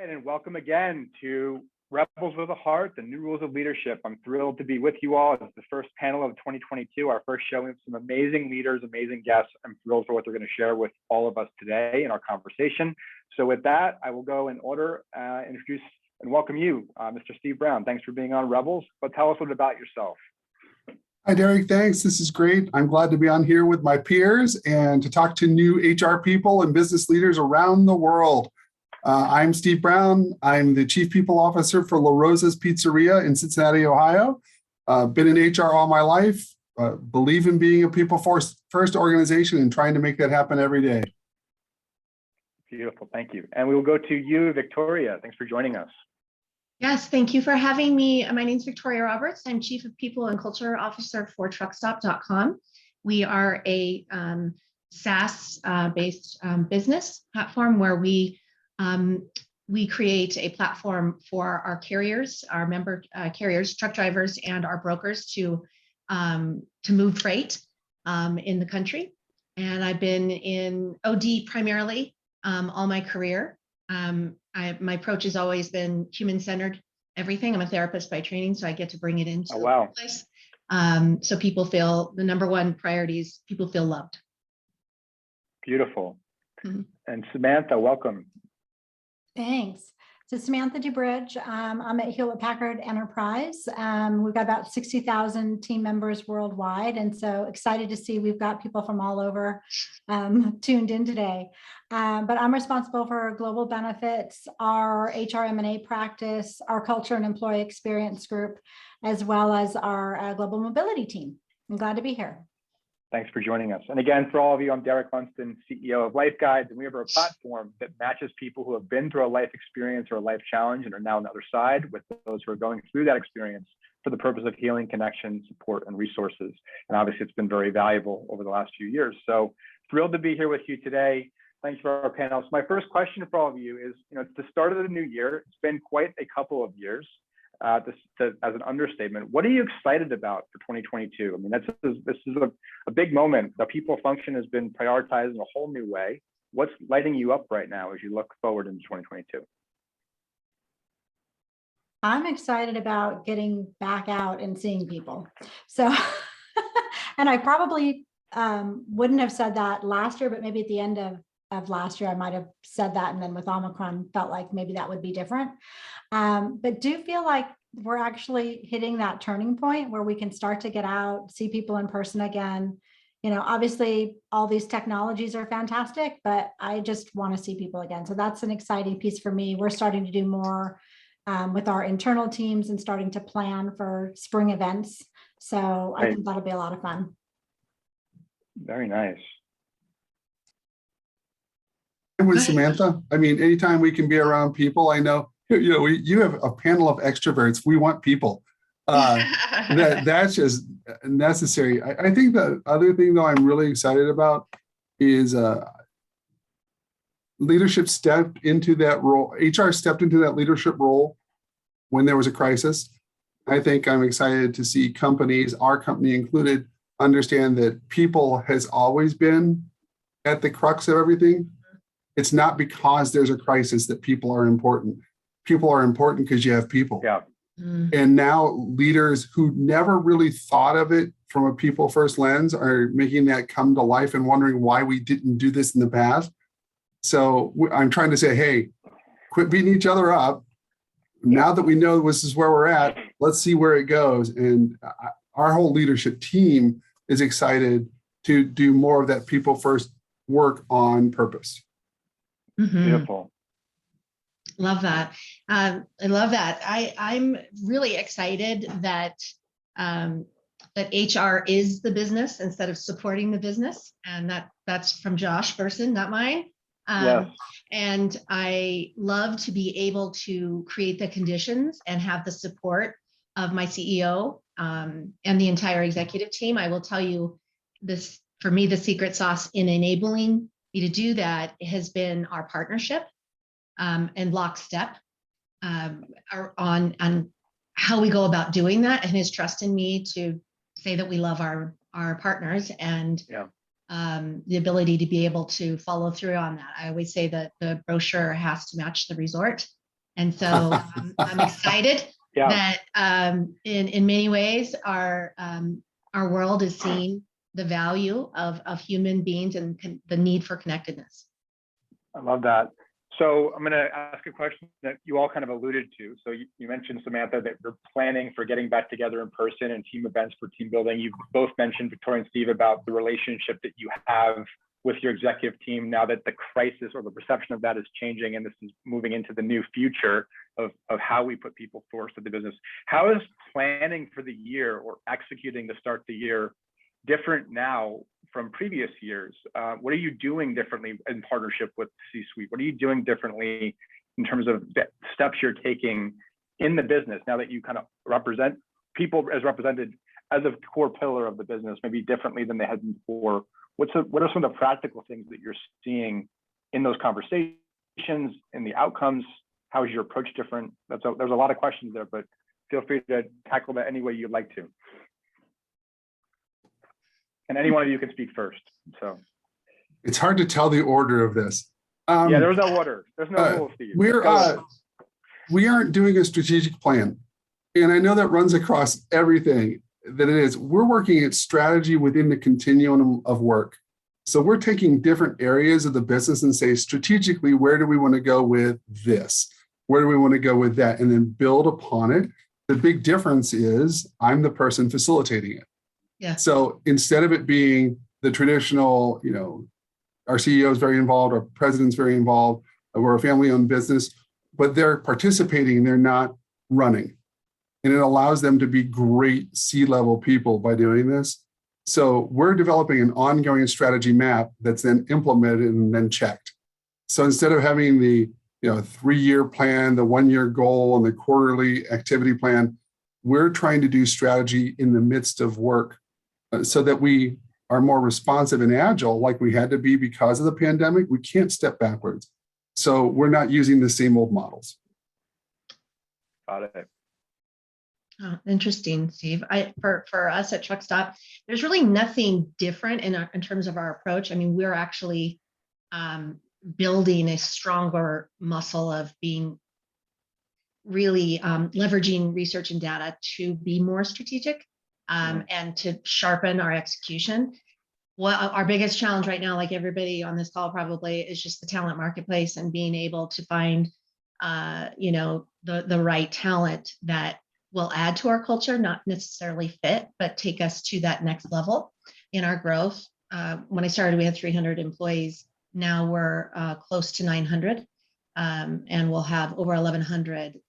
right, and welcome again to Rebels with a Heart, the New Rules of Leadership. I'm thrilled to be with you all. It's the first panel of 2022, our first show. We have some amazing leaders, amazing guests. I'm thrilled for what they're going to share with all of us today in our conversation. So with that, I will go in order, introduce and welcome you, Mr. Steve Browne. Thanks for being on Rebels, but tell us a bit about yourself. Hi, Derek. Thanks. This is great. I'm glad to be on here with my peers and to talk to new HR people and business leaders around the world. I'm Steve Browne. I'm the Chief People Officer for LaRosa's Pizzeria in Cincinnati, Ohio. Been in HR all my life. Believe in being a people first organization and trying to make that happen every day. Beautiful. Thank you. And we will go to you, Victoria. Thanks for joining us. Yes, thank you for having me. My name is Victoria Roberts. I'm Chief of People and Culture Officer for truckstop.com. We are a SaaS-based business platform where we create a platform for our carriers, our member carriers, truck drivers, and our brokers to move freight in the country. And I've been in OD primarily all my career. My approach has always been human-centered everything. I'm a therapist by training, so I get to bring it into the workplace. So people feel the number one priority is people feel loved. Beautiful. Mm-hmm. And Samantha, welcome. Thanks. So Samantha DuBridge, I'm at Hewlett Packard Enterprise. We've got about 60,000 team members worldwide. And so excited to see we've got people from all over tuned in today. But I'm responsible for global benefits, our HRM&A practice, our culture and employee experience group, as well as our global mobility team. I'm glad to be here. Thanks for joining us. And again, for all of you, I'm Derek Lundsten, CEO of LifeGuides, and we have a platform that matches people who have been through a life experience or a life challenge and are now on the other side with those who are going through that experience for the purpose of healing, connection, support, and resources. And obviously, it's been very valuable over the last few years. So thrilled to be here with you today. Thanks for our panelists. My first question for all of you is, it's the start of the new year. It's been quite a couple of years. As an understatement, what are you excited about for 2022? I mean, this is a big moment. The people function has been prioritized in a whole new way. What's lighting you up right now as you look forward into 2022? I'm excited about getting back out and seeing people. So, and I probably wouldn't have said that last year, but maybe at the end of last year, I might have said that. And then with Omicron, felt like maybe that would be different. But do feel like we're actually hitting that turning point where we can start to get out, see people in person again. Obviously all these technologies are fantastic, but I just want to see people again. So that's an exciting piece for me. We're starting to do more with our internal teams and starting to plan for spring events. So I think that'll be a lot of fun. Very nice. With Samantha, I mean, anytime we can be around people, I know, you have a panel of extroverts. We want people. That's just necessary. I think the other thing, though, I'm really excited about is leadership stepped into that role. HR stepped into that leadership role when there was a crisis. I think I'm excited to see companies, our company included, understand that people has always been at the crux of everything. It's not because there's a crisis that people are important. People are important because you have people. Yeah. And now leaders who never really thought of it from a people first lens are making that come to life and wondering why we didn't do this in the past. So I'm trying to say, hey, quit beating each other up. Now that we know this is where we're at, let's see where it goes. And our whole leadership team is excited to do more of that people first work on purpose. Mm-hmm. Beautiful. Love that. I love that. I'm really excited that that HR is the business instead of supporting the business, and that's from Josh Burson, not mine. Yes. And I love to be able to create the conditions and have the support of my CEO and the entire executive team. I will tell you this, for me, the secret sauce in enabling me to do that has been our partnership and lockstep on how we go about doing that, and his trust in me to say that we love our partners and the ability to be able to follow through on that. I always say that the brochure has to match the resort. And so I'm excited that in many ways our world is seeing the value of human beings and the need for connectedness. I love that. So I'm going to ask a question that you all kind of alluded to. So you mentioned, Samantha, that you're planning for getting back together in person and team events for team building. You both mentioned, Victoria and Steve, about the relationship that you have with your executive team now that the crisis or the perception of that is changing, and this is moving into the new future of how we put people first in the business. How is planning for the year or executing to start the year different now from previous years? What are you doing differently in partnership with C-suite? What are you doing differently in terms of the steps you're taking in the business now that you kind of represent people as represented as a core pillar of the business, maybe differently than they had before? What are some of the practical things that you're seeing in those conversations, in the outcomes? How is your approach different? There's a lot of questions there, but feel free to tackle that any way you'd like to. And any one of you can speak first. So it's hard to tell the order of this. Yeah, there's no order. There's no rule, Steve. We aren't doing a strategic plan. And I know that runs across everything that it is. We're working at strategy within the continuum of work. So we're taking different areas of the business and say, strategically, where do we want to go with this? Where do we want to go with that? And then build upon it. The big difference is I'm the person facilitating it. Yeah. So instead of it being the traditional, our CEO is very involved, our president's very involved, we're a family-owned business, but they're participating, they're not running. And it allows them to be great C-level people by doing this. So we're developing an ongoing strategy map that's then implemented and then checked. So instead of having the 3-year plan, the 1-year goal, and the quarterly activity plan, we're trying to do strategy in the midst of work so that we are more responsive and agile like we had to be because of the pandemic. We can't step backwards. So we're not using the same old models. Got it. Oh, interesting, Steve. For us at Truck Stop, there's really nothing different in terms of our approach. I mean, we're actually building a stronger muscle of being really leveraging research and data to be more strategic and to sharpen our execution. Well, our biggest challenge right now, like everybody on this call probably, is just the talent marketplace and being able to find the right talent that will add to our culture, not necessarily fit, but take us to that next level in our growth. When I started, we had 300 employees. Now we're close to 900, and we'll have over 1,100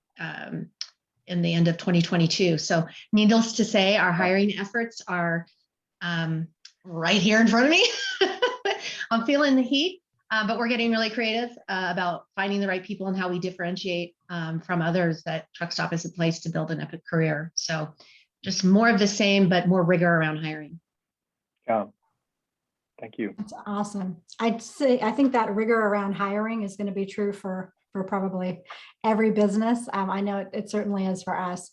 in the end of 2022. So needless to say, our hiring efforts are right here in front of me. I'm feeling the heat, but we're getting really creative about finding the right people and how we differentiate from others, that Truck Stop is a place to build an epic career. So just more of the same, but more rigor around hiring. Yeah. Thank you. That's awesome. I think that rigor around hiring is going to be true for probably every business. I know it certainly is for us.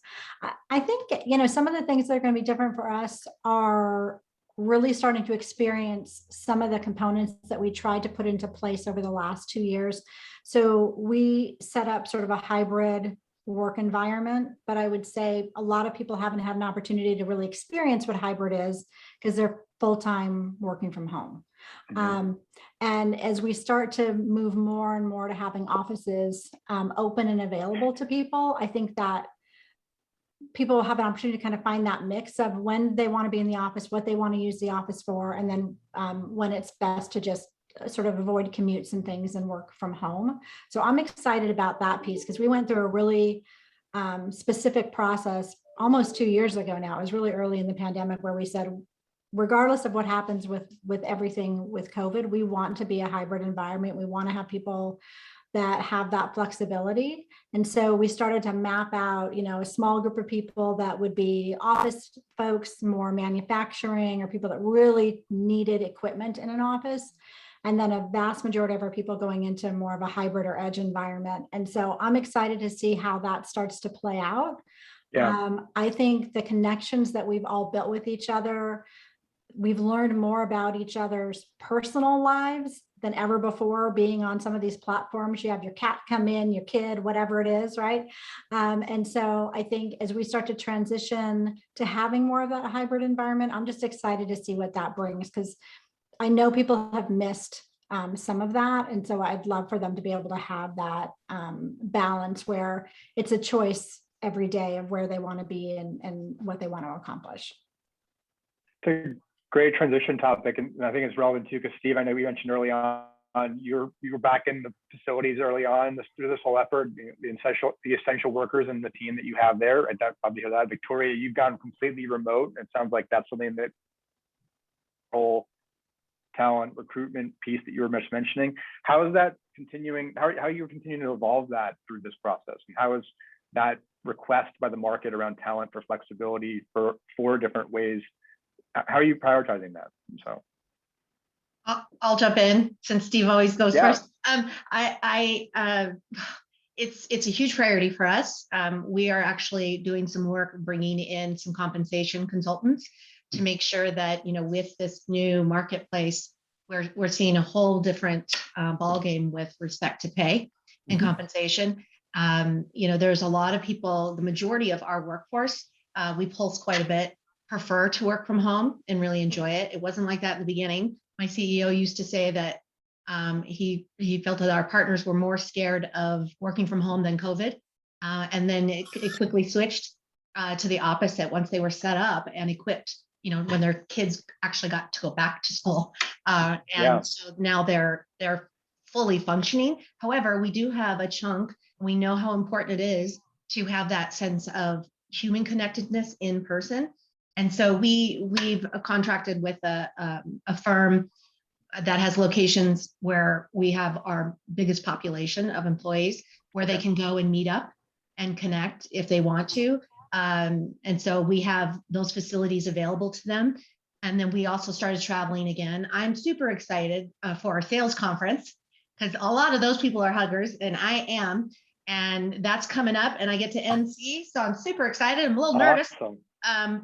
I think, some of the things that are going to be different for us are really starting to experience some of the components that we tried to put into place over the last 2 years. So we set up sort of a hybrid work environment, but I would say a lot of people haven't had an opportunity to really experience what hybrid is because they're full-time working from home. Mm-hmm. And as we start to move more and more to having offices open and available to people, I think that people will have an opportunity to kind of find that mix of when they want to be in the office, what they want to use the office for, and then when it's best to just sort of avoid commutes and things and work from home. So I'm excited about that piece because we went through a really specific process almost 2 years ago now. It was really early in the pandemic where we said, regardless of what happens with everything with COVID, we want to be a hybrid environment. We want to have people that have that flexibility. And so we started to map out, a small group of people that would be office folks, more manufacturing, or people that really needed equipment in an office. And then a vast majority of our people going into more of a hybrid or edge environment. And so I'm excited to see how that starts to play out. Yeah. I think the connections that we've all built with each other, we've learned more about each other's personal lives than ever before being on some of these platforms. You have your cat come in, your kid, whatever it is, right? And so I think as we start to transition to having more of that hybrid environment, I'm just excited to see what that brings, because I know people have missed some of that. And so I'd love for them to be able to have that balance where it's a choice every day of where they want to be and what they want to accomplish. It's a great transition topic, and I think it's relevant too, because Steve, I know you mentioned early on you were back in the facilities early on through this whole effort, the essential workers and the team that you have there. And that probably hear that. Victoria, you've gone completely remote. It sounds like that's something that whole talent recruitment piece that you were just mentioning. How is that continuing? How are you continuing to evolve that through this process? And how is that request by the market around talent for flexibility for 4 different ways? How are you prioritizing that? So I'll jump in since Steve always goes Yeah. first. It's a huge priority for us. We are actually doing some work bringing in some compensation consultants to make sure that, with this new marketplace, we're seeing a whole different ball game with respect to pay and compensation. There's a lot of people, the majority of our workforce, we pulse quite a bit, prefer to work from home and really enjoy it. It wasn't like that in the beginning. My CEO used to say that he felt that our partners were more scared of working from home than COVID. And then it quickly switched to the opposite once they were set up and equipped, when their kids actually got to go back to school. So now they're fully functioning. However, we do have a chunk, and we know how important it is to have that sense of human connectedness in person. And so we've contracted with a firm that has locations where we have our biggest population of employees, where they can go and meet up and connect if they want to. And so we have those facilities available to them. And then we also started traveling again. I'm super excited for our sales conference, because a lot of those people are huggers, and I am. And that's coming up, and I get to MC. So I'm super excited. I'm a little nervous. Awesome.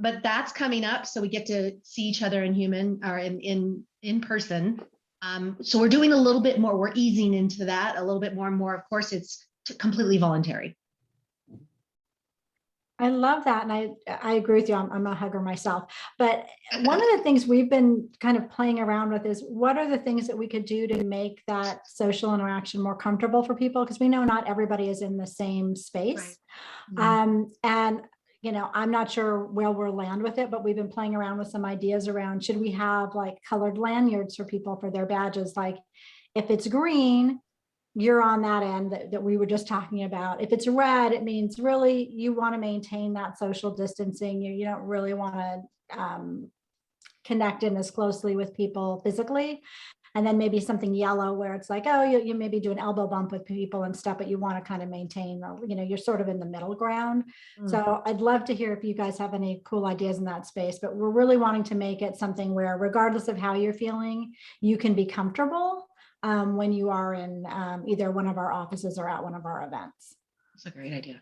But that's coming up, so we get to see each other in person. So we're doing a little bit more. We're easing into that a little bit more and more. Of course, it's completely voluntary. I love that. And I agree with you. I'm a hugger myself. But one of the things we've been kind of playing around with is, what are the things that we could do to make that social interaction more comfortable for people? Because we know not everybody is in the same space. Right. And I'm not sure where we'll land with it, but we've been playing around with some ideas around, should we have like colored lanyards for people for their badges? Like if it's green, you're on that end that we were just talking about. If it's red, it means really you want to maintain that social distancing. You don't really want to connect in as closely with people physically. And then maybe something yellow where it's like, oh, you maybe do an elbow bump with people and stuff, but you want to kind of maintain, you're sort of in the middle ground. So I'd love to hear if you guys have any cool ideas in that space, but we're really wanting to make it something where, regardless of how you're feeling, you can be comfortable when you are in either one of our offices or at one of our events. That's a great idea.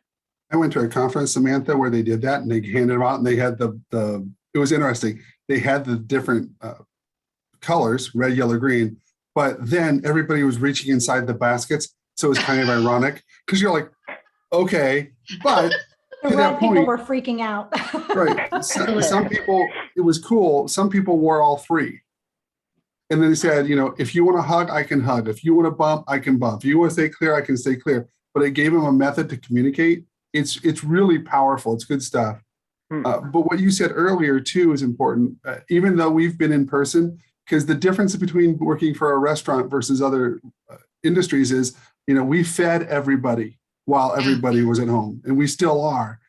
I went to a conference, Samantha, where they did that, and they handed them out, and they had it was interesting. They had the different colors, red, yellow, green, but then everybody was reaching inside the baskets. So it was kind of ironic, because you're like, okay, but the red people were freaking out. Right. Some people, it was cool. Some people wore all 3. And then they said, if you want to hug, I can hug. If you want to bump, I can bump. If you want to stay clear, I can stay clear. But it gave them a method to communicate. It's really powerful. It's good stuff. But what you said earlier too is important. Even though we've been in person, because the difference between working for a restaurant versus other industries is, we fed everybody while everybody was at home, and we still are.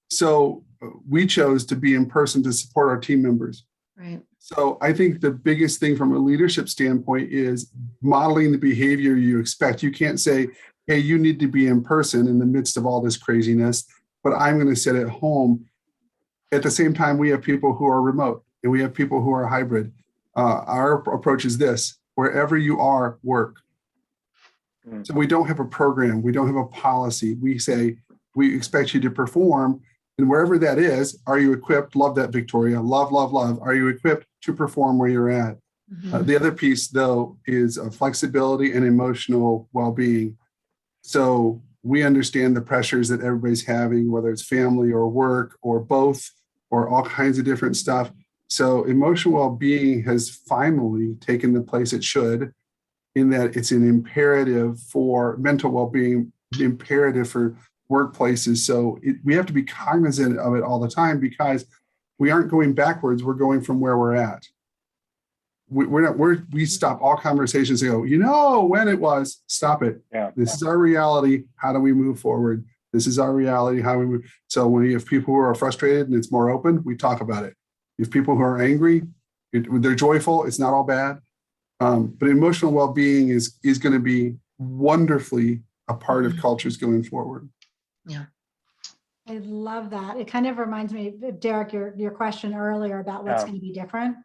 So we chose to be in person to support our team members. Right. So I think the biggest thing from a leadership standpoint is modeling the behavior you expect. You can't say, hey, you need to be in person in the midst of all this craziness, but I'm going to sit at home. At the same time, we have people who are remote, and we have people who are hybrid. Our approach is this: wherever you are, work. So we don't have a program. We don't have a policy. We say, we expect you to perform. And wherever that is, are you equipped? Love that, Victoria. Love, love, love. Are you equipped to perform where you're at? The other piece, though, is flexibility and emotional well-being. So we understand the pressures that everybody's having, whether it's family or work or both, or all kinds of different stuff. So emotional well-being has finally taken the place it should, in that it's an imperative for mental well-being, imperative for workplaces. So we have to be cognizant of it all the time, because we aren't going backwards, we're going from where we're at. We stop all conversations and go, when it was, stop it. Yeah. This is our reality. How do we move forward? This is our reality. How we move. So when you have people who are frustrated and it's more open, we talk about it. If people who are angry, they're joyful, it's not all bad. But emotional well-being is going to be wonderfully a part of cultures going forward. Yeah. I love that. It kind of reminds me of, Derek, your question earlier about what's going to be different.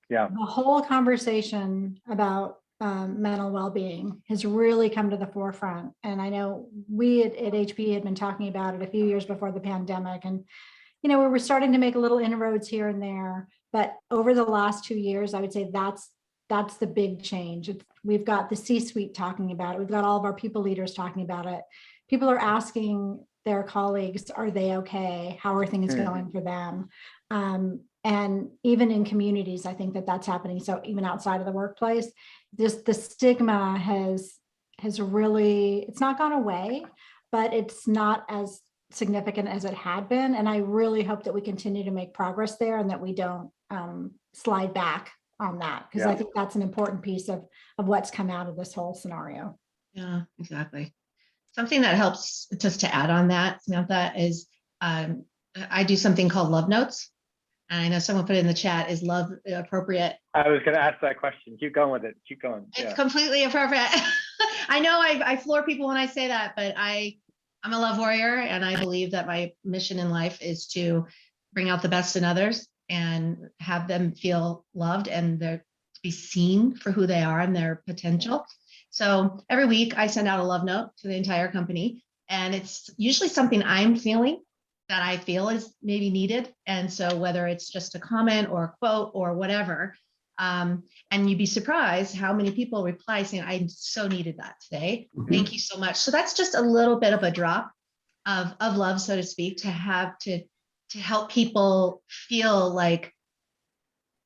Yeah. The whole conversation about mental well-being has really come to the forefront. And I know we at HP had been talking about it a few years before the pandemic. And, we were starting to make a little inroads here and there. But over the last 2 years, I would say that's the big change. We've got the C-suite talking about it. We've got all of our people leaders talking about it. People are asking their colleagues, are they okay? How are things going for them? And even in communities, I think that's happening. So even outside of the workplace, the stigma has really, it's not gone away, but it's not as significant as it had been. And I really hope that we continue to make progress there and that we don't slide back on that, because I think that's an important piece of what's come out of this whole scenario. Yeah, exactly. Something that helps, just to add on that, Samantha, is I do something called love notes. And I know someone put it in the chat, is love appropriate? I was going to ask that question. Keep going with it. Keep going. It's completely appropriate. I know I floor people when I say that, but I'm a love warrior, and I believe that my mission in life is to bring out the best in others and have them feel loved and to be seen for who they are and their potential. So every week I send out a love note to the entire company, and it's usually something I'm feeling that I feel is maybe needed. And so whether it's just a comment or a quote or whatever, and you'd be surprised how many people reply saying, I so needed that today. Thank you so much. So that's just a little bit of a drop of love, so to speak, to have to help people feel like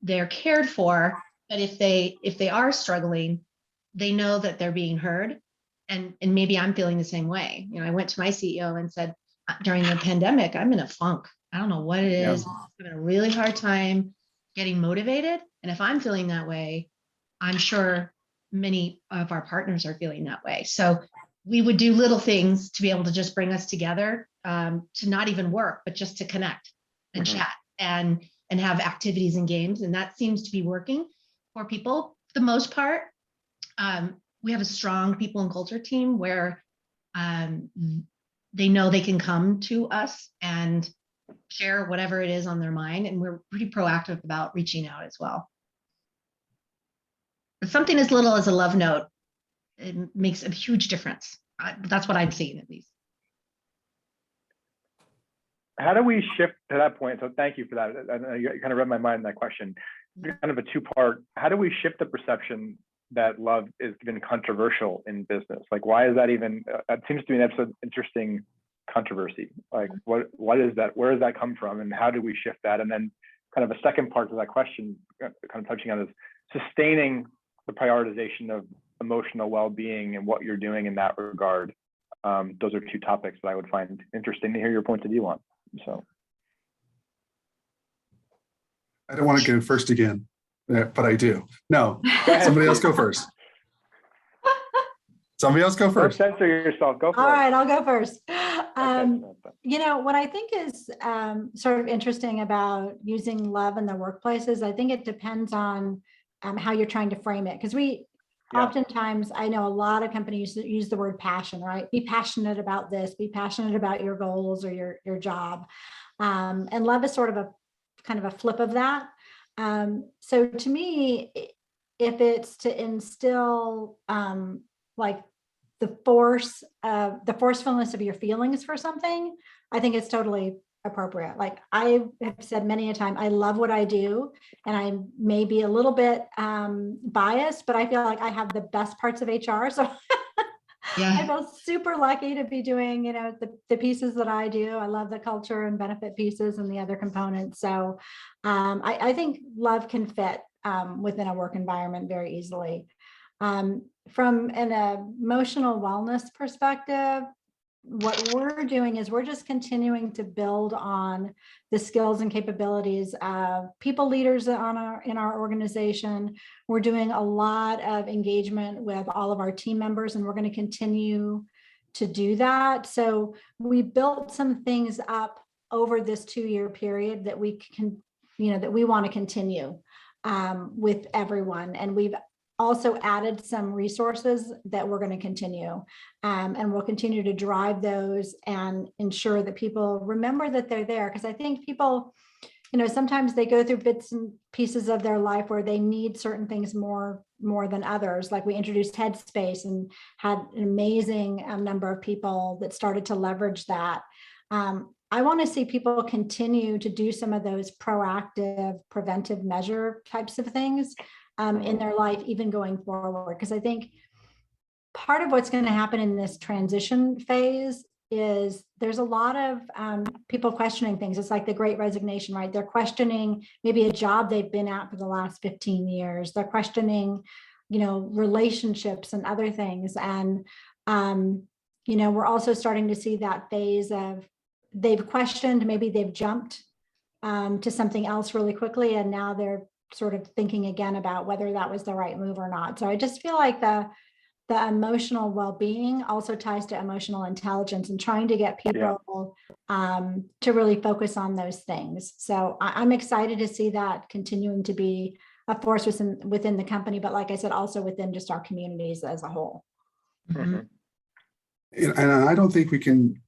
they're cared for. But if they are struggling, they know that they're being heard. And maybe I'm feeling the same way. I went to my CEO and said, during the pandemic, I'm in a funk. I don't know what it is. I'm having a really hard time getting motivated. And if I'm feeling that way, I'm sure many of our partners are feeling that way. So we would do little things to be able to just bring us together, to not even work, but just to connect and chat and have activities and games. And that seems to be working for people for the most part. We have a strong people and culture team where they know they can come to us and share whatever it is on their mind. And we're pretty proactive about reaching out as well. But something as little as a love note, it makes a huge difference. That's what I've seen, at least. How do we shift to that point? So thank you for that. You kind of read my mind in that question. Kind of a two-part. How do we shift the perception that love is even controversial in business? Like, why is that even, it seems to be an interesting controversy. Like, what is that? Where does that come from? And how do we shift that? And then kind of a second part to that question, kind of touching on, is sustaining the prioritization of emotional well-being and what you're doing in that regard. Those are two topics that I would find interesting to hear your point of view on. So I don't want to go first again, but I do. No, somebody else go first. Somebody else go first. Don't censor yourself. Go for it. All right, I'll go first. Okay. What I think is sort of interesting about using love in the workplaces, I think it depends on how you're trying to frame it. Because oftentimes, I know a lot of companies that use the word passion, right? Be passionate about this, be passionate about your goals or your job. And love is sort of a kind of a flip of that. So to me, if it's to instill like the forcefulness of your feelings for something, I think it's totally appropriate. Like I have said many a time, I love what I do, and I may be a little bit biased, but I feel like I have the best parts of HR. So Yeah. I feel super lucky to be doing, the pieces that I do. I love the culture and benefit pieces and the other components. So I think love can fit within a work environment very easily. From an emotional wellness perspective, what we're doing is we're just continuing to build on the skills and capabilities of people leaders in our organization. We're doing a lot of engagement with all of our team members, and we're going to continue to do that. So we built some things up over this 2-year period that we can, that we want to continue with everyone. And we've also added some resources that we're going to continue, and we'll continue to drive those and ensure that people remember that they're there. Because I think people, sometimes they go through bits and pieces of their life where they need certain things more than others. Like we introduced Headspace and had an amazing number of people that started to leverage that. I want to see people continue to do some of those proactive, preventive measure types of things in their life, even going forward. Because I think part of what's going to happen in this transition phase is there's a lot of people questioning things. It's like the Great Resignation, right? They're questioning maybe a job they've been at for the last 15 years. They're questioning, relationships and other things. And, we're also starting to see that phase of they've questioned, maybe they've jumped to something else really quickly, and now they're sort of thinking again about whether that was the right move or not. So I just feel like the emotional well-being also ties to emotional intelligence and trying to get people to really focus on those things. So I'm excited to see that continuing to be a force within the company, but like I said, also within just our communities as a whole. Mm-hmm. And I don't think we can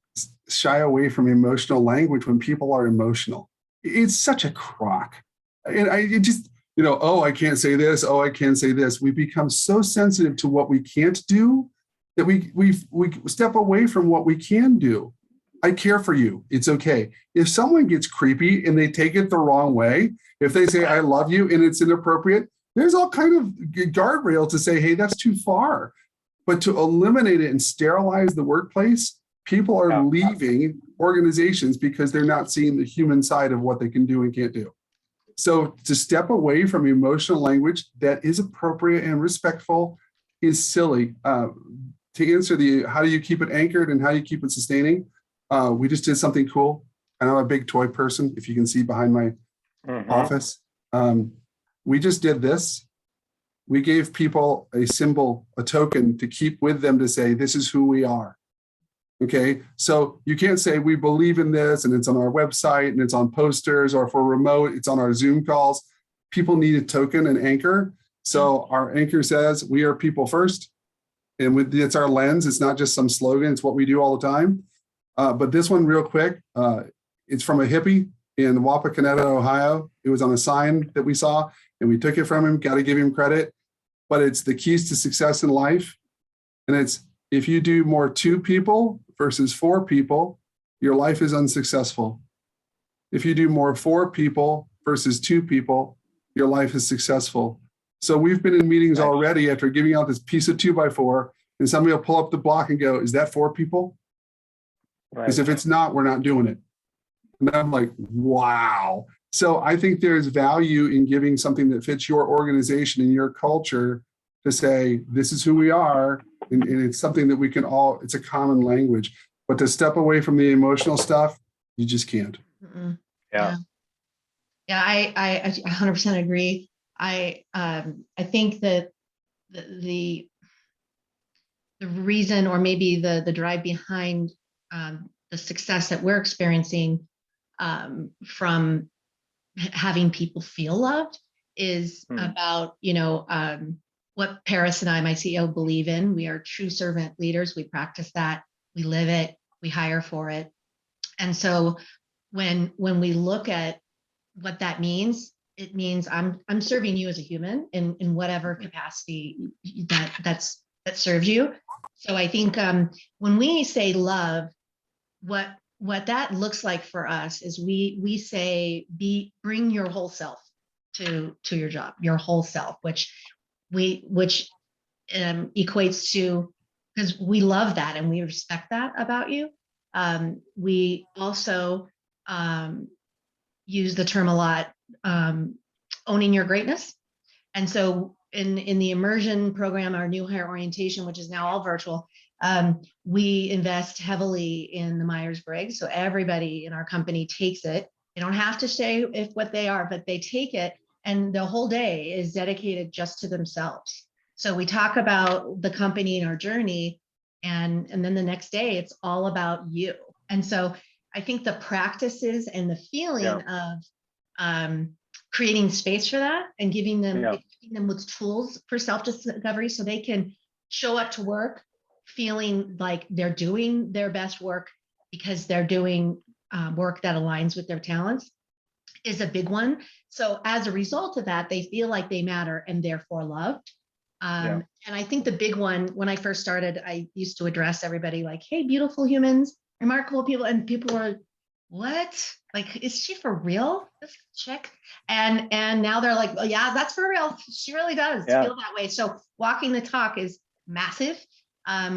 shy away from emotional language when people are emotional. It's such a crock. And I can't say this. Oh, I can't say this. We become so sensitive to what we can't do that we step away from what we can do. I care for you. It's okay. If someone gets creepy and they take it the wrong way, if they say, I love you, and it's inappropriate, there's all kind of guardrail to say, hey, that's too far. But to eliminate it and sterilize the workplace, people are leaving organizations because they're not seeing the human side of what they can do and can't do. So to step away from emotional language that is appropriate and respectful is silly. To answer how do you keep it anchored and how do you keep it sustaining? We just did something cool. And I'm a big toy person, if you can see behind my office. We just did this. We gave people a symbol, a token to keep with them to say, this is who we are. Okay, so you can't say we believe in this and it's on our website and it's on posters, or for remote, it's on our Zoom calls. People need a token and anchor. So our anchor says we are people first. And it's our lens. It's not just some slogan. It's what we do all the time. But this one real quick, it's from a hippie in Wapakoneta, Ohio. It was on a sign that we saw and we took it from him. Got to give him credit. But it's the keys to success in life. And it's, if you do more 2 people versus 4 people, your life is unsuccessful. If you do more 4 people versus 2 people, your life is successful. So we've been in meetings already after giving out this piece of 2x4, and somebody will pull up the block and go, is that 4 people? Because if it's not, we're not doing it. And I'm like, wow. So I think there's value in giving something that fits your organization and your culture to say, this is who we are. And it's something that we can all, it's a common language. But to step away from the emotional stuff, you just can't. Mm-mm. Yeah. Yeah, I 100% agree. I think that the reason, or maybe the drive behind the success that we're experiencing from having people feel loved is about, what Paris and I, my CEO, believe in. We are true servant leaders. We practice that. We live it. We hire for it. And so when we look at what that means, it means I'm serving you as a human in whatever capacity that serves you. So I think when we say love, what what that looks like for us is we say bring your whole self to your job, your whole self, which equates to, because we love that and we respect that about you. We also use the term a lot, owning your greatness. And so in the immersion program, our new hire orientation, which is now all virtual, we invest heavily in the Myers-Briggs. So everybody in our company takes it. They don't have to say what they are, but they take it. And the whole day is dedicated just to themselves. So we talk about the company and our journey, and then the next day it's all about you. And so I think the practices and the feeling of creating space for that and giving them with tools for self-discovery so they can show up to work feeling like they're doing their best work because they're doing work that aligns with their talents is a big one. So as a result of that, they feel like they matter and therefore loved. And I think the big one, when I first started, I used to address everybody like, hey, beautiful humans, remarkable people. And people were, what? Like, is she for real? This chick? And now they're like, oh yeah, that's for real. She really does feel that way. So walking the talk is massive.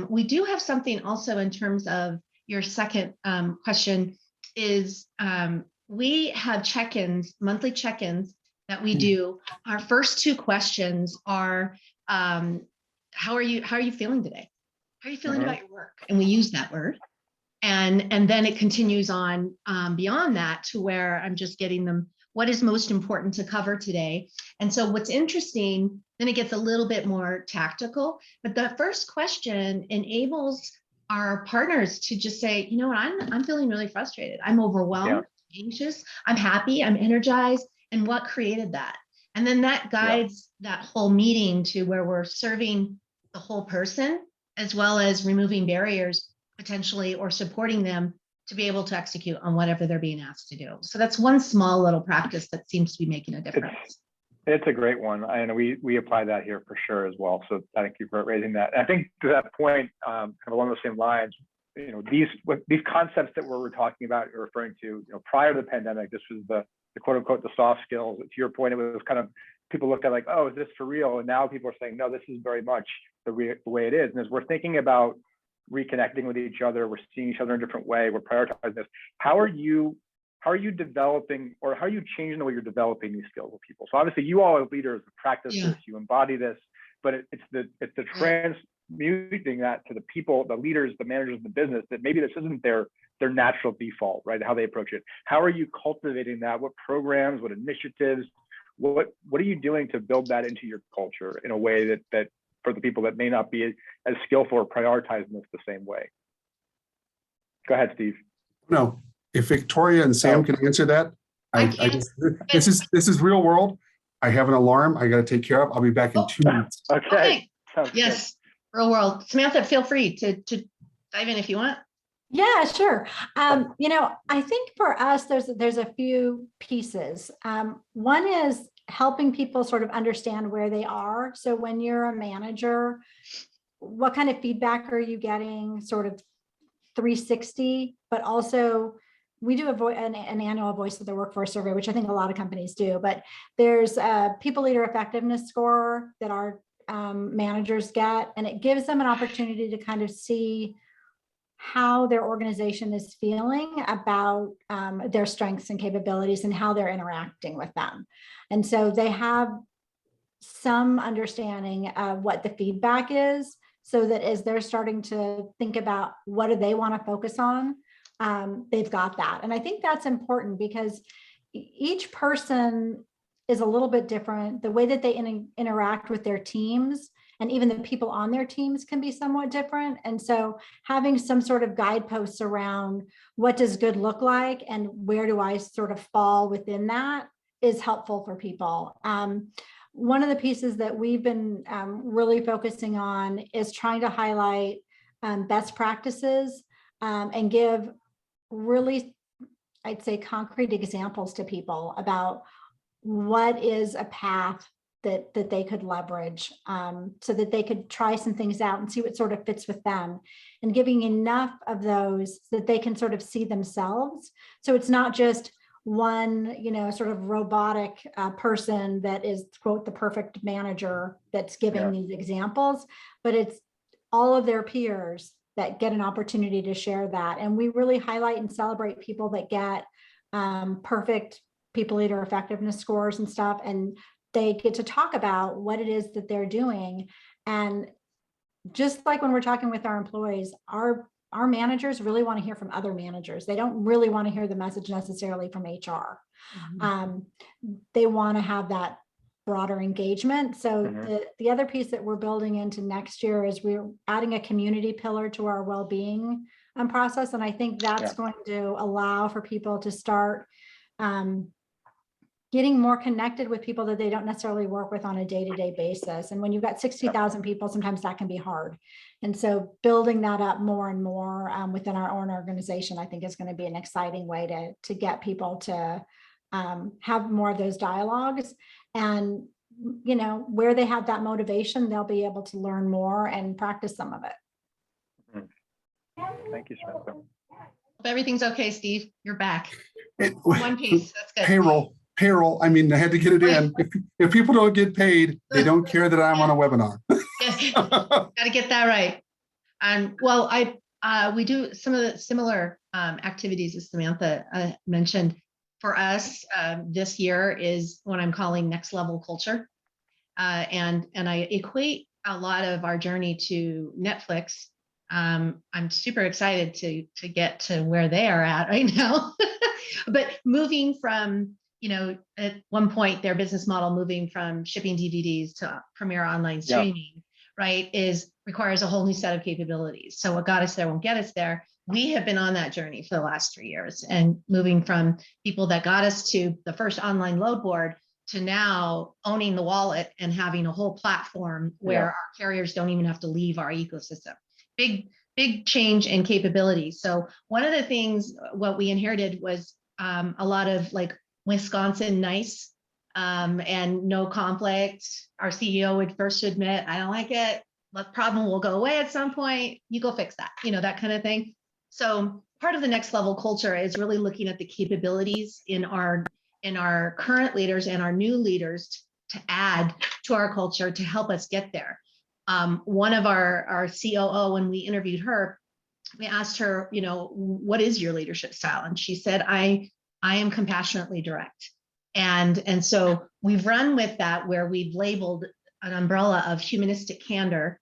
We do have something also in terms of your second question is we have check-ins, monthly check-ins that we do. Our first two questions are, how are you feeling today? How are you feeling about your work? And we use that word. And then it continues on beyond that to where I'm just getting them, what is most important to cover today? And so what's interesting, then it gets a little bit more tactical, but the first question enables our partners to just say, you know what, I'm feeling really frustrated. I'm overwhelmed, anxious, I'm happy, I'm energized. And what created that? And then that guides that whole meeting to where we're serving the whole person, as well as removing barriers potentially, or supporting them to be able to execute on whatever they're being asked to do. So that's one small little practice that seems to be making a difference. It's a great one. And we apply that here for sure as well. So thank you for raising that. And I think to that point, kind of along those same lines, you know, these concepts that we're talking about, you're referring to, you know, prior to the pandemic, this was the quote unquote, the soft skills. To your point, it was kind of, people looked at like, oh, is this for real? And now people are saying, no, this is very much the way it is. And as we're thinking about reconnecting with each other, we're seeing each other in a different way, we're prioritizing this. How are you developing, or how are you changing the way you're developing these skills with people? So obviously you all as leaders practice this, you embody this, but it's the transmuting that to the people, the leaders, the managers of the business, that maybe this isn't their natural default, right? How they approach it. How are you cultivating that? What programs, what initiatives, what are you doing to build that into your culture in a way that for the people that may not be as skillful or prioritizing this the same way? Go ahead, Steve. No, if Victoria and Sam can answer that, this is real world. I have an alarm I got to take care of. I'll be back in 2 minutes. Okay. Yes, real world. Samantha, feel free to dive in if you want. Yeah, sure. You know, I think for us, there's a few pieces. One is helping people sort of understand where they are. So when you're a manager, what kind of feedback are you getting, sort of 360, but also we do an annual Voice of the Workforce survey, which I think a lot of companies do, but there's a people leader effectiveness score that our managers get, and it gives them an opportunity to kind of see how their organization is feeling about their strengths and capabilities and how they're interacting with them. And so they have some understanding of what the feedback is, so that as they're starting to think about what do they want to focus on, they've got that. And I think that's important because each person is a little bit different. The way that they interact with their teams and even the people on their teams can be somewhat different. And so having some sort of guideposts around what does good look like and where do I sort of fall within that is helpful for people. One of the pieces that we've been really focusing on is trying to highlight best practices and give really, I'd say, concrete examples to people about what is a path that they could leverage, so that they could try some things out and see what sort of fits with them, and giving enough of those so that they can sort of see themselves. So it's not just one, sort of robotic person that is, quote, the perfect manager that's giving these examples, but it's all of their peers that get an opportunity to share that. And we really highlight and celebrate people that get perfect people leader effectiveness scores and stuff. And they get to talk about what it is that they're doing. And just like when we're talking with our employees, our managers really want to hear from other managers. They don't really want to hear the message necessarily from HR. They want to have that broader engagement. So the other piece that we're building into next year is we're adding a community pillar to our well-being process. And I think that's going to allow for people to start getting more connected with people that they don't necessarily work with on a day-to-day basis. And when you've got 60,000 people, sometimes that can be hard. And so building that up more and more within our own organization, I think is going to be an exciting way to get people to have more of those dialogues. And, where they have that motivation, they'll be able to learn more and practice some of it. Thank you, Samantha. If everything's okay, Steve, you're back. One piece, that's good. Payroll. I mean, I had to get it in. If people don't get paid, they don't care that I'm on a webinar. Yes, got to get that right. Well, we do some of the similar activities as Samantha mentioned. For us, this year is what I'm calling next level culture. And I equate a lot of our journey to Netflix. I'm super excited to get to where they are at right now. But moving from, at one point, their business model moving from shipping DVDs to premier online streaming, right, requires a whole new set of capabilities. So what got us there won't get us there. We have been on that journey for the last 3 years, and moving from people that got us to the first online load board to now owning the wallet and having a whole platform where our carriers don't even have to leave our ecosystem. Big change in capabilities. So one of the things, what we inherited was a lot of like Wisconsin nice and no conflict. Our CEO would first admit, I don't like it. The problem will go away at some point. You go fix that, that kind of thing. So part of the next level culture is really looking at the capabilities in our current leaders and our new leaders to add to our culture to help us get there. One of our COO, when we interviewed her, we asked her, what is your leadership style? And she said, I am compassionately direct. And so we've run with that, where we've labeled an umbrella of humanistic candor.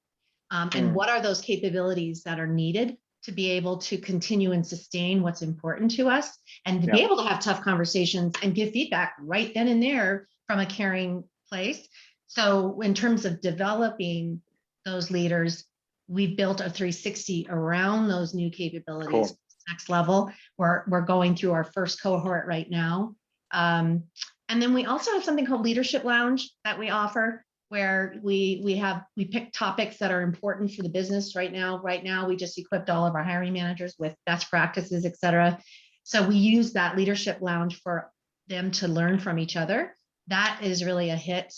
And what are those capabilities that are needed to be able to continue and sustain what's important to us, and to be able to have tough conversations and give feedback right then and there from a caring place. So in terms of developing those leaders, we've built a 360 around those new capabilities. Cool. Next level. We're going through our first cohort right now. And then we also have something called Leadership Lounge that we offer, where we pick topics that are important for the business right now. Right now, we just equipped all of our hiring managers with best practices, et cetera. So we use that Leadership Lounge for them to learn from each other. That is really a hit.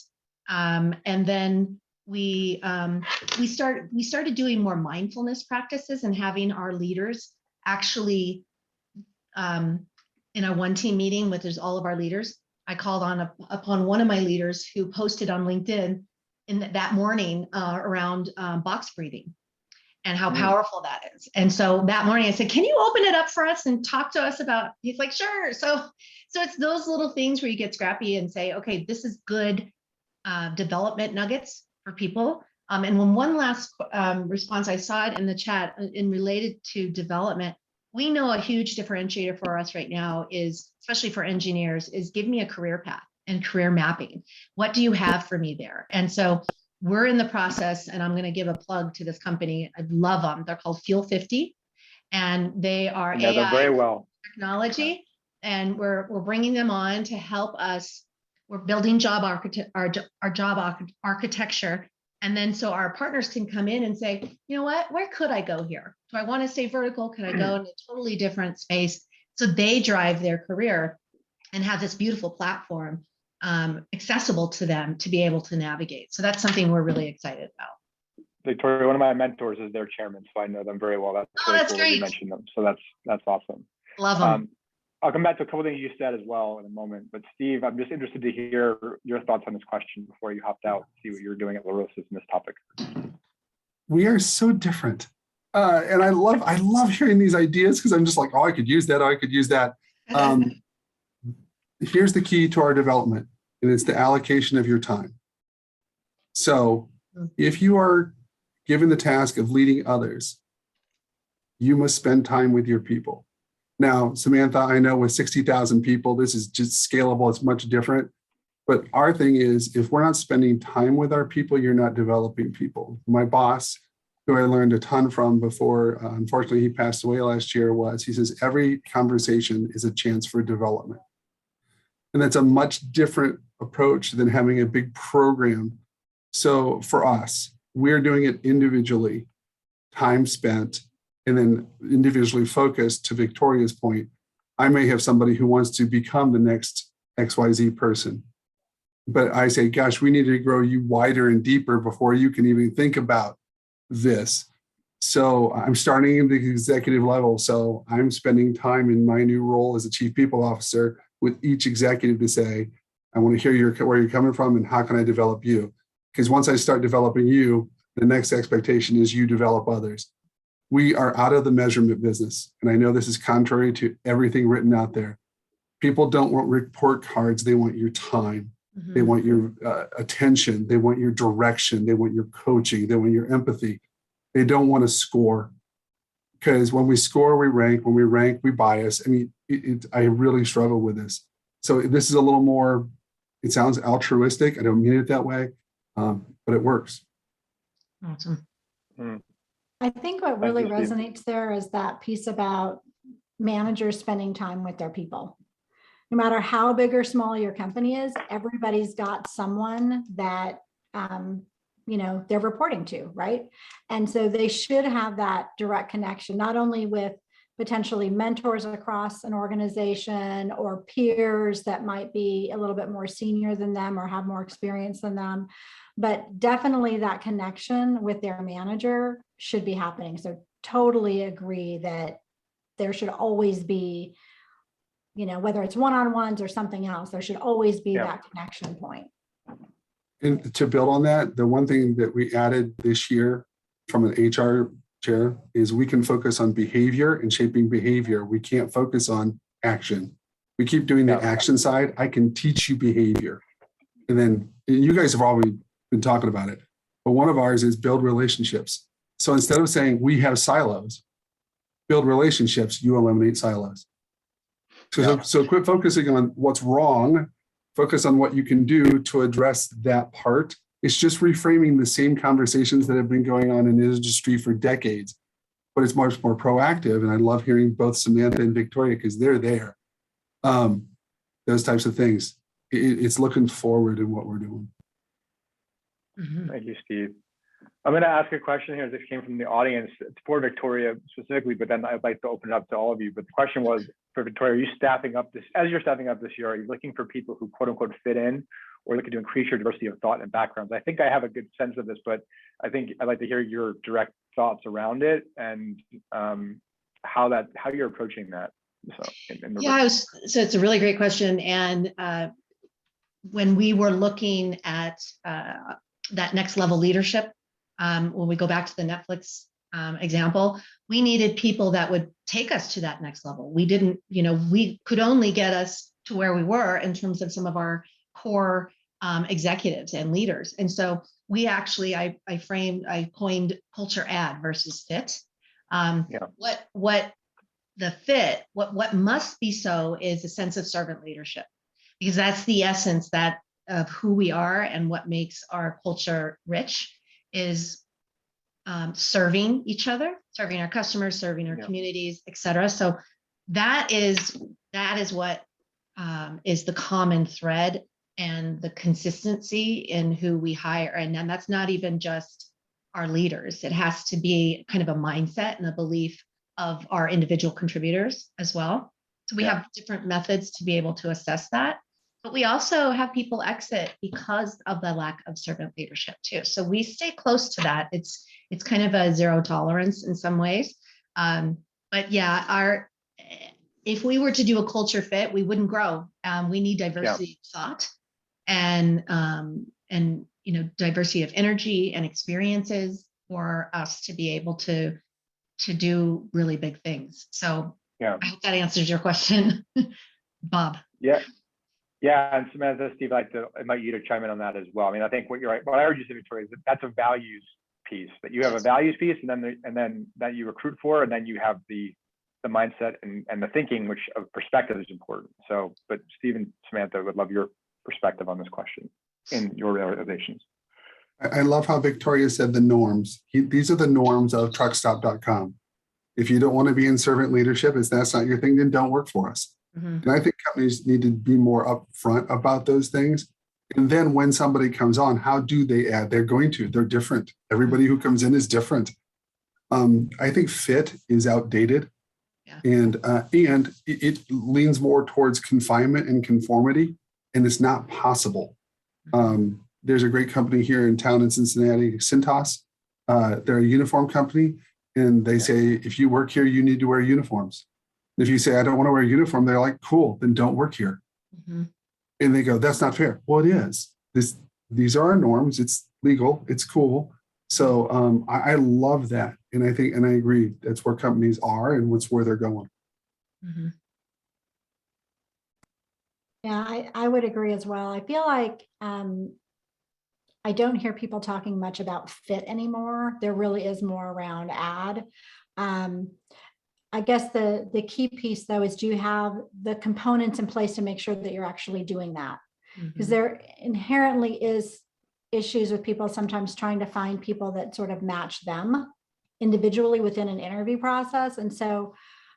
And then we started doing more mindfulness practices and having our leaders actually in a one team meeting with all of our leaders. I called upon one of my leaders who posted on LinkedIn that morning around box breathing and how powerful that is. And so that morning I said, can you open it up for us and talk to us about, he's like, sure. So it's those little things where you get scrappy and say, okay, this is good development nuggets for people. And one last response, I saw it in the chat in related to development. We know a huge differentiator for us right now is, especially for engineers, is give me a career path and career mapping. What do you have for me there? And so we're in the process, and I'm going to give a plug to this company. I love them. They're called Fuel 50, and they are AI very well. technology. And we're bringing them on to help us. We're building our job architecture. And then so our partners can come in and say, you know what, where could I go here? Do I want to stay vertical? Could I go in a totally different space? So they drive their career and have this beautiful platform accessible to them to be able to navigate. So that's something we're really excited about. Victoria, one of my mentors is their chairman, so I know them very well. That's Oh, really that's cool that you great. mentioned them. So that's awesome. Love them. I'll come back to a couple of things you said as well in a moment. But Steve, I'm just interested to hear your thoughts on this question before you hopped out, see what you're doing at LaRosa in this topic. We are so different. And I love hearing these ideas because I'm just like, oh, I could use that. Oh, I could use that. Here's the key to our development, and it's the allocation of your time. So if you are given the task of leading others, you must spend time with your people. Now, Samantha, I know with 60,000 people, this is just scalable. It's much different. But our thing is, if we're not spending time with our people, you're not developing people. My boss, who I learned a ton from before, unfortunately, he passed away last year, he says, every conversation is a chance for development. And that's a much different approach than having a big program. So for us, we're doing it individually, time spent, and then individually focused. To Victoria's point, I may have somebody who wants to become the next XYZ person. But I say, gosh, we need to grow you wider and deeper before you can even think about this. So I'm starting at the executive level. So I'm spending time in my new role as a chief people officer with each executive to say, I want to hear where you're coming from and how can I develop you? Because once I start developing you, the next expectation is you develop others. We are out of the measurement business. And I know this is contrary to everything written out there. People don't want report cards. They want your time. Mm-hmm. They want your attention. They want your direction. They want your coaching. They want your empathy. They don't want to score. Because when we score, we rank. When we rank, we bias. I mean, I really struggle with this. So this is a little more, it sounds altruistic. I don't mean it that way, but it works. Awesome. I think what really resonates there is that piece about managers spending time with their people. No matter how big or small your company is, everybody's got someone that they're reporting to, right? And so they should have that direct connection, not only with potentially mentors across an organization or peers that might be a little bit more senior than them or have more experience than them, but definitely that connection with their manager should be happening. So totally agree that there should always be, whether it's one-on-ones or something else, there should always be that connection point. And to build on that, the one thing that we added this year from an HR chair is we can focus on behavior and shaping behavior. We can't focus on action. We keep doing the action side. I can teach you behavior. And then you guys have already been talking about it, but one of ours is build relationships. So instead of saying we have silos, build relationships, you eliminate silos. So quit focusing on what's wrong, focus on what you can do to address that part. It's just reframing the same conversations that have been going on in the industry for decades, but it's much more proactive. And I love hearing both Samantha and Victoria because they're there. Those types of things. It's looking forward in what we're doing. Mm-hmm. Thank you, Steve. I'm going to ask a question here. This came from the audience. It's for Victoria specifically, but then I'd like to open it up to all of you. But the question was, for Victoria, are you staffing up this, as you're staffing up this year, are you looking for people who quote unquote fit in or looking to increase your diversity of thought and backgrounds? I think I have a good sense of this, but I think I'd like to hear your direct thoughts around it and how you're approaching that. So it's a really great question. And when we were looking at that next level leadership, when we go back to the Netflix example, we needed people that would take us to that next level. We didn't, we could only get us to where we were in terms of some of our core executives and leaders. And so we actually, I coined culture add versus fit. What the fit, what must be so is a sense of servant leadership, because that's the essence of who we are and what makes our culture rich is serving each other, serving our customers, serving our communities, et cetera. So that is what is the common thread and the consistency in who we hire. And then that's not even just our leaders. It has to be kind of a mindset and a belief of our individual contributors as well. So we have different methods to be able to assess that. But we also have people exit because of the lack of servant leadership too. So we stay close to that. It's kind of a zero tolerance in some ways. But yeah, if we were to do a culture fit, we wouldn't grow. We need diversity of thought and diversity of energy and experiences for us to be able to do really big things. So I hope that answers your question, Bob. Yeah, and Samantha, Steve, I'd like to invite you to chime in on that as well. I mean, I think what I heard you say, Victoria, is that's a values piece, that you have a values piece, and then that you recruit for, and then you have the mindset and the thinking, which of perspective is important. So, but Steve and Samantha, would love your perspective on this question in your organizations. I love how Victoria said the norms. These are the norms of truckstop.com. If you don't want to be in servant leadership, if that's not your thing, then don't work for us. And I think companies need to be more upfront about those things. And then when somebody comes on, how do they add? They're different. Everybody who comes in is different. I think fit is outdated. And it leans more towards confinement and conformity, and it's not possible. There's a great company here in town in Cincinnati, Cintas. They're a uniform company, and they say, if you work here, you need to wear uniforms. If you say, I don't want to wear a uniform, they're like, cool, then don't work here. And they go, that's not fair. Well, it is. These are our norms. It's legal. It's cool. So I love that. And I agree, that's where companies are and where they're going. Yeah, I would agree as well. I feel like I don't hear people talking much about fit anymore. There really is more around ad. I guess the key piece though is, do you have the components in place to make sure that you're actually doing that? Because there inherently is issues with people sometimes trying to find people that sort of match them individually within an interview process. And so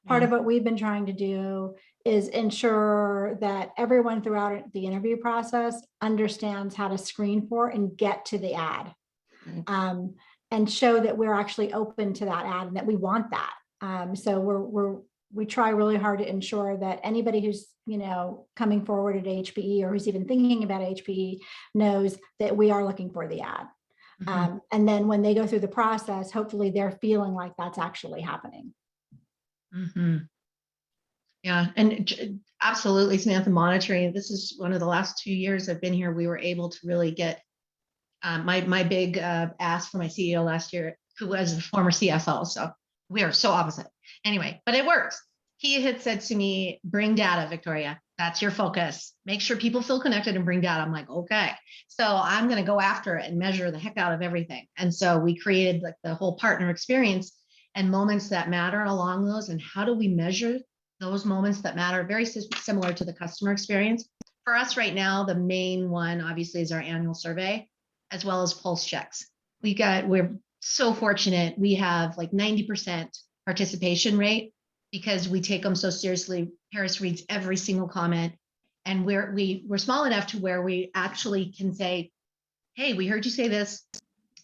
part of what we've been trying to do is ensure that everyone throughout the interview process understands how to screen for and get to the ad, and show that we're actually open to that ad and that we want that. So we try really hard to ensure that anybody who's, coming forward at HPE or who's even thinking about HPE knows that we are looking for the ad. And then when they go through the process, hopefully they're feeling like that's actually happening. Yeah, and absolutely, Samantha, monitoring. This is one of the last 2 years I've been here. We were able to really get my big ask for my CEO last year, who was a former CFO. So we are so opposite. Anyway, but it works. He had said to me, bring data, Victoria. That's your focus. Make sure people feel connected and bring data. I'm like, okay. So I'm going to go after it and measure the heck out of everything. And so we created like the whole partner experience and moments that matter along those. And how do we measure those moments that matter? Very similar to the customer experience. For us right now, the main one obviously is our annual survey, as well as pulse checks. We're so fortunate. We have like 90% participation rate because we take them so seriously. Paris reads every single comment, and we're small enough to where we actually can say, hey, we heard you say this.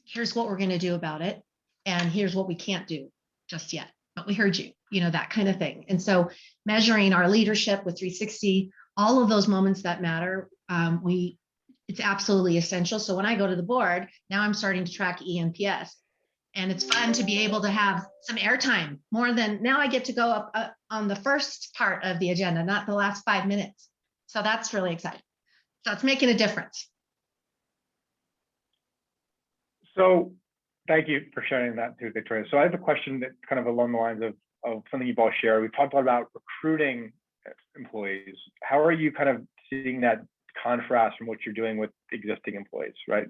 Here's what we're going to do about it. And here's what we can't do just yet, but we heard you, that kind of thing. And so measuring our leadership with 360, all of those moments that matter, it's absolutely essential. So when I go to the board, now I'm starting to track ENPS. And it's fun to be able to have some airtime more than now. I get to go up on the first part of the agenda, not the last 5 minutes. So that's really exciting. So it's making a difference. So thank you for sharing that too, Victoria. So I have a question that's kind of along the lines of something you've all shared. We've talked a lot about recruiting employees. How are you kind of seeing that contrast from what you're doing with existing employees, right?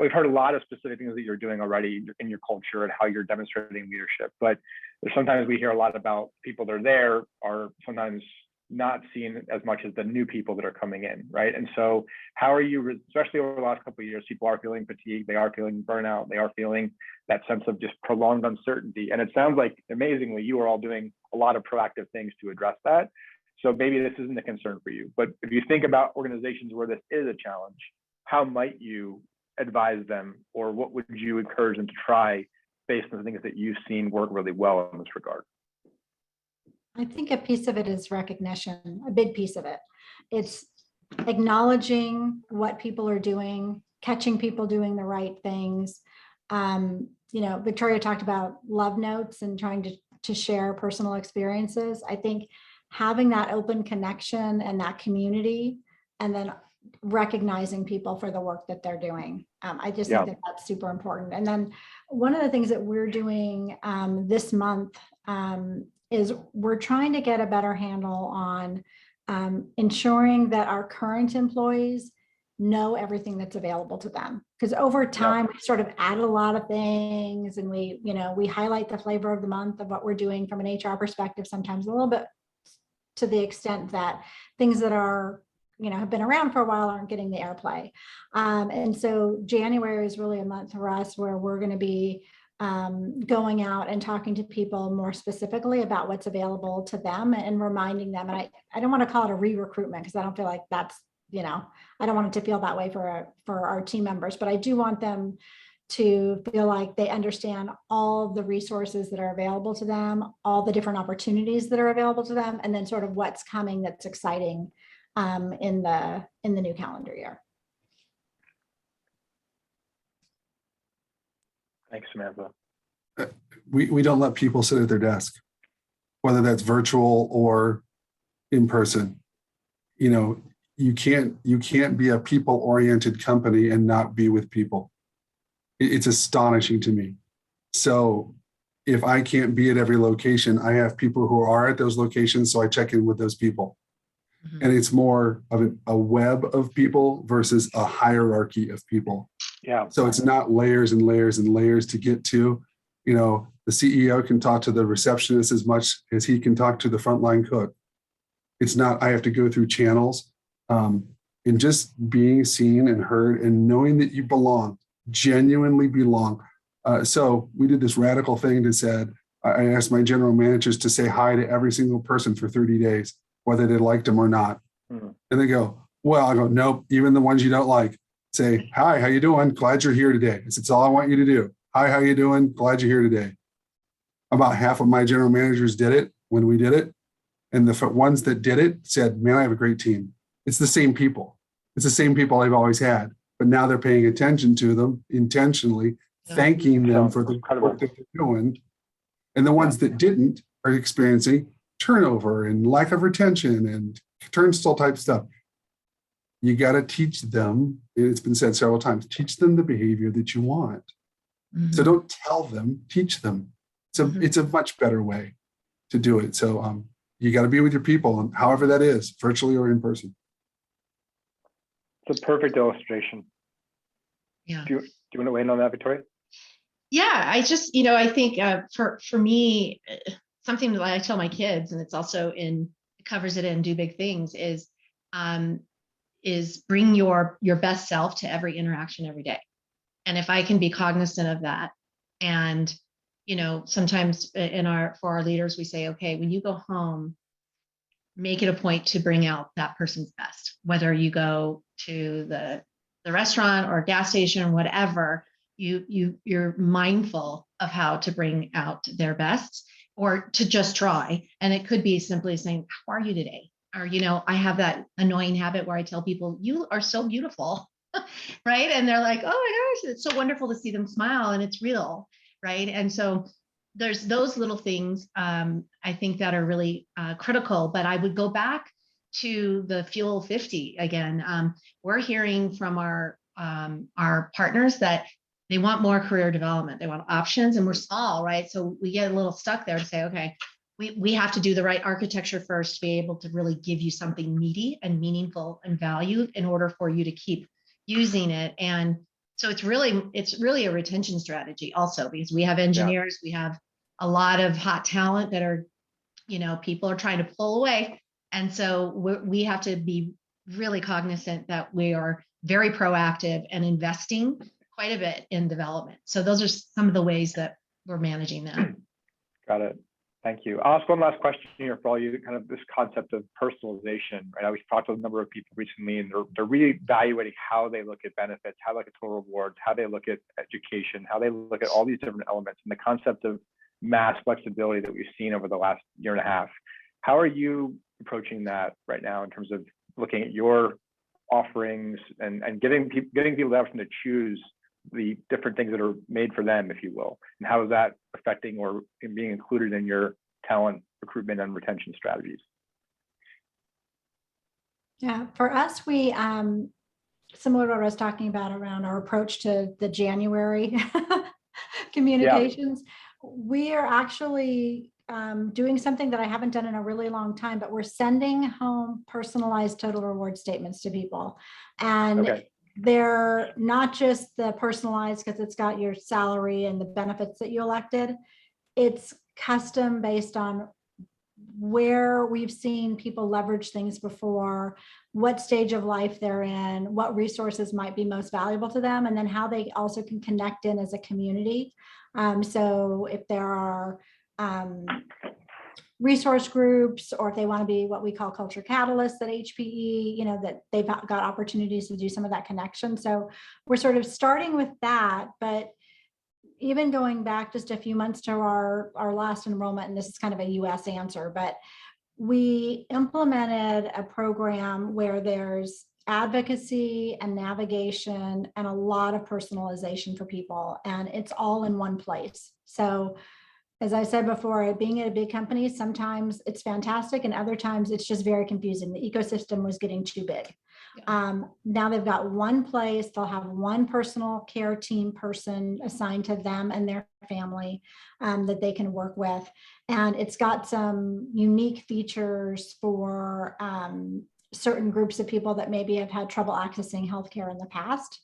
We've heard a lot of specific things that you're doing already in your culture and how you're demonstrating leadership, but sometimes we hear a lot about people that are there are sometimes not seen as much as the new people that are coming in, right? And so how are you, especially over the last couple of years, people are feeling fatigue, they are feeling burnout, they are feeling that sense of just prolonged uncertainty. And it sounds like, amazingly, you are all doing a lot of proactive things to address that. So maybe this isn't a concern for you, but if you think about organizations where this is a challenge, how might you advise them, or what would you encourage them to try based on the things that you've seen work really well in this regard? I think a piece of it is recognition, a big piece of it. It's acknowledging what people are doing, catching people doing the right things. Victoria talked about love notes and trying to share personal experiences. I think having that open connection and that community, and then recognizing people for the work that they're doing. I just think that that's super important. And then one of the things that we're doing this month is we're trying to get a better handle on ensuring that our current employees know everything that's available to them. Because over time, we sort of added a lot of things, and we highlight the flavor of the month of what we're doing from an HR perspective, sometimes a little bit to the extent that things that are, have been around for a while aren't getting the airplay. And so January is really a month for us where we're going to be going out and talking to people more specifically about what's available to them and reminding them. And I don't want to call it a re-recruitment, because I don't feel like that's, I don't want it to feel that way for our team members, but I do want them to feel like they understand all the resources that are available to them, all the different opportunities that are available to them, and then sort of what's coming that's exciting in the new calendar year. Thanks, Samantha. We don't let people sit at their desk, whether that's virtual or in person. You can't be a people-oriented company and not be with people. It's astonishing to me. So if I can't be at every location, I have people who are at those locations, so I check in with those people. Mm-hmm. And it's more of a web of people versus a hierarchy of people. Yeah. So it's not layers and layers and layers to get to. The CEO can talk to the receptionist as much as he can talk to the frontline cook. It's not, I have to go through channels. And just being seen and heard and knowing that you belong, genuinely belong. So we did this radical thing that said, I asked my general managers to say hi to every single person for 30 days, whether they liked them or not. Mm-hmm. And they go, well, I go, nope, even the ones you don't like. Say, hi, how you doing? Glad you're here today. It's all I want you to do. Hi, how you doing? Glad you're here today. About half of my general managers did it when we did it. And the ones that did it said, man, I have a great team. It's the same people. It's the same people I've always had. But now they're paying attention to them intentionally, thanking them for the work that they're doing. And the ones that didn't are experiencing turnover and lack of retention and turnstile type stuff. You got to teach them, it's been said several times, teach them the behavior that you want. Mm-hmm. So don't tell them, teach them. So it's a much better way to do it. So you got to be with your people, and however that is, virtually or in person. It's a perfect illustration. Yeah. Do you want to weigh in on that, Victoria? Yeah, I just, I think for me, something that I tell my kids, and it's also covers it in Do Big Things, is bring your best self to every interaction every day. And if I can be cognizant of that, and sometimes for our leaders, we say, okay, when you go home, make it a point to bring out that person's best, whether you go to the restaurant or gas station or whatever, you're mindful of how to bring out their best, or to just try. And it could be simply saying, how are you today? Or, I have that annoying habit where I tell people, you are so beautiful, right? And they're like, oh my gosh, it's so wonderful to see them smile, and it's real, right? And so there's those little things, I think, that are really critical. But I would go back to the Fuel 50 again. We're hearing from our partners that they want more career development. They want options, and we're small, right? So we get a little stuck there to say, okay, we have to do the right architecture first to be able to really give you something meaty and meaningful and valued in order for you to keep using it. And so it's really a retention strategy also, because we have engineers, we have a lot of hot talent that are, people are trying to pull away. And so we have to be really cognizant that we are very proactive and investing quite a bit in development. So those are some of the ways that we're managing that. Got it. Thank you. I'll ask one last question here for all you, kind of this concept of personalization, right? We've talked to a number of people recently, and they're reevaluating how they look at benefits, how they look at total rewards, how they look at education, how they look at all these different elements, and the concept of mass flexibility that we've seen over the last year and a half. How are you approaching that right now in terms of looking at your offerings and getting people the option to choose the different things that are made for them, if you will, and how is that affecting or being included in your talent recruitment and retention strategies? Yeah, for us, we similar to what I was talking about around our approach to the January communications, we are actually doing something that I haven't done in a really long time, but we're sending home personalized total reward statements to people. And they're not just the personalized because it's got your salary and the benefits that you elected. It's custom based on where we've seen people leverage things before, what stage of life they're in, what resources might be most valuable to them, and then how they also can connect in as a community. So if there are resource groups, or if they want to be what we call culture catalysts at HPE, you know, that they've got opportunities to do some of that connection. So we're sort of starting with that, but even going back just a few months to our last enrollment, and this is kind of a US answer, but we implemented a program where there's advocacy and navigation and a lot of personalization for people, and it's all in one place. So as I said before, being at a big company, sometimes it's fantastic and other times it's just very confusing. The ecosystem was getting too big. Now they've got one place, they'll have one personal care team person assigned to them and their family that they can work with. And it's got some unique features for certain groups of people that maybe have had trouble accessing healthcare in the past,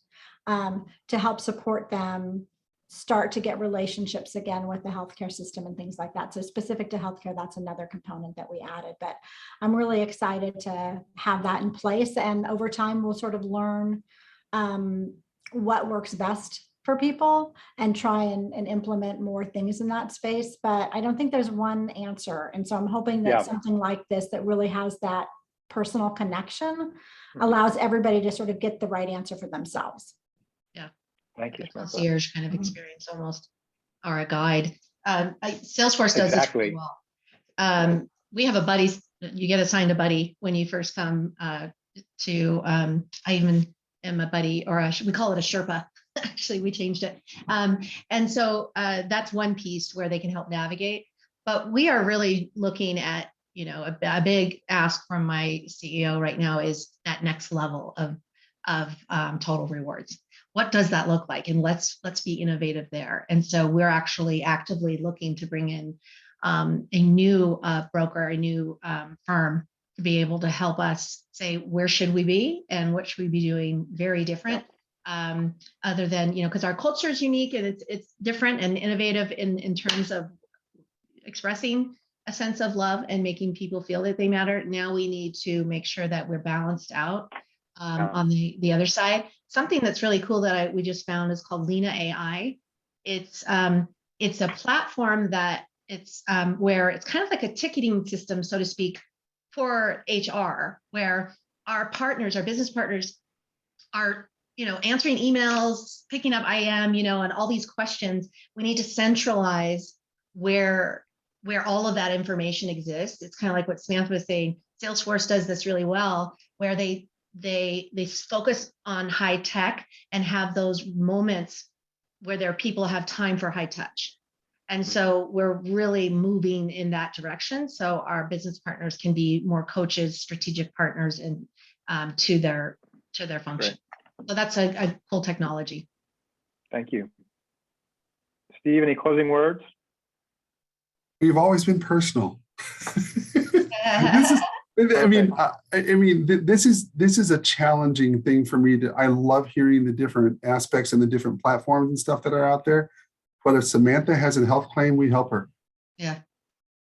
to help support them start to get relationships again with the healthcare system and things like that. So specific to healthcare, that's another component that we added, but I'm really excited to have that in place. And over time, we'll sort of learn what works best for people and try and implement more things in that space. But I don't think there's one answer. And so I'm hoping that something like this that really has that personal connection allows everybody to sort of get the right answer for themselves. Yeah. Thank you. Concierge kind of experience almost, or a guide. Salesforce does this really well. We have a buddy, you get assigned a buddy when you first come I even am a buddy, or we call it a Sherpa. Actually, we changed it. And so that's one piece where they can help navigate. But we are really looking at, you know, a big ask from my CEO right now is that next level of total rewards. What does that look like? And let's be innovative there. And so we're actually actively looking to bring in a new broker, a new firm to be able to help us say, where should we be and what should we be doing very different, other than, you know, because our culture is unique and it's different and innovative in terms of expressing a sense of love and making people feel that they matter. Now we need to make sure that we're balanced out on the other side. Something that's really cool that we just found is called Lena Ai. It's a platform that it's where it's kind of like a ticketing system, so to speak, for HR, where our partners, our business partners, are, you know, answering emails, picking up IM, you know, and all these questions. We need to centralize where all of that information exists. It's kind of like what Samantha was saying. Salesforce does this really well, where they focus on high tech and have those moments where their people have time for high touch. And so we're really moving in that direction. So our business partners can be more coaches, strategic partners, and to their function. Great. So that's a cool technology. Thank you. Steve, any closing words? We've always been personal. This is a challenging thing for me. I love hearing the different aspects and the different platforms and stuff that are out there. But if Samantha has a health claim, we help her. Yeah.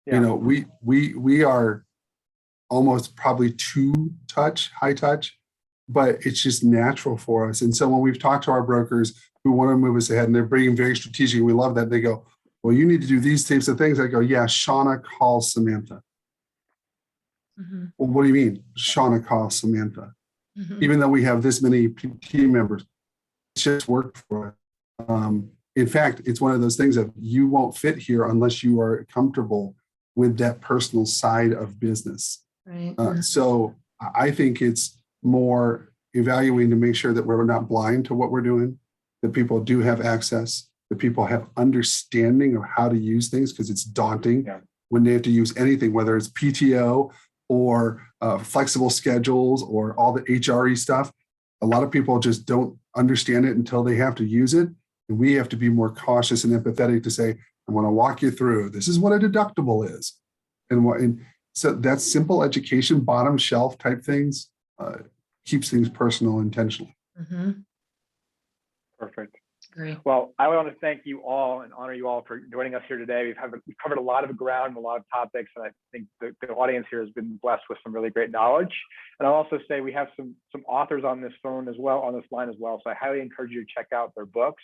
You know, we are almost probably high touch, but it's just natural for us. And so when we've talked to our brokers who want to move us ahead and they're being very strategic, we love that. They go, well, you need to do these types of things. I go, yeah, Shauna calls Samantha. Mm-hmm. Well, what do you mean? Shauna calls Samantha. Mm-hmm. Even though we have this many team members, it's just worked for us. In fact, it's one of those things that you won't fit here unless you are comfortable with that personal side of business. Right. So I think it's more evaluating to make sure that we're not blind to what we're doing, that people do have access, that people have understanding of how to use things, because it's daunting when they have to use anything, whether it's PTO or flexible schedules or all the HRE stuff. A lot of people just don't understand it until they have to use it. And we have to be more cautious and empathetic to say, I want to walk you through, this is what a deductible is. And so that simple education, bottom shelf type things, keeps things personal intentionally. Perfect. Great. Well, I want to thank you all and honor you all for joining us here today. We've covered a lot of ground and a lot of topics, and I think the audience here has been blessed with some really great knowledge. And I'll also say we have some authors on this line as well. So I highly encourage you to check out their books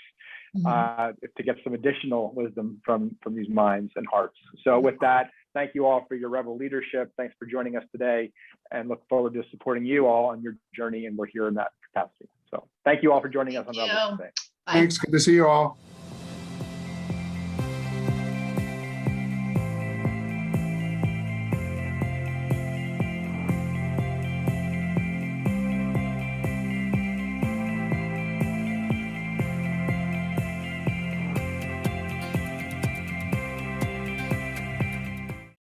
to get some additional wisdom from these minds and hearts. So with that, thank you all for your rebel leadership. Thanks for joining us today, and look forward to supporting you all on your journey. And we're here in that capacity. So thank you all for joining us on Rebel today. Bye. Thanks. Good to see you all.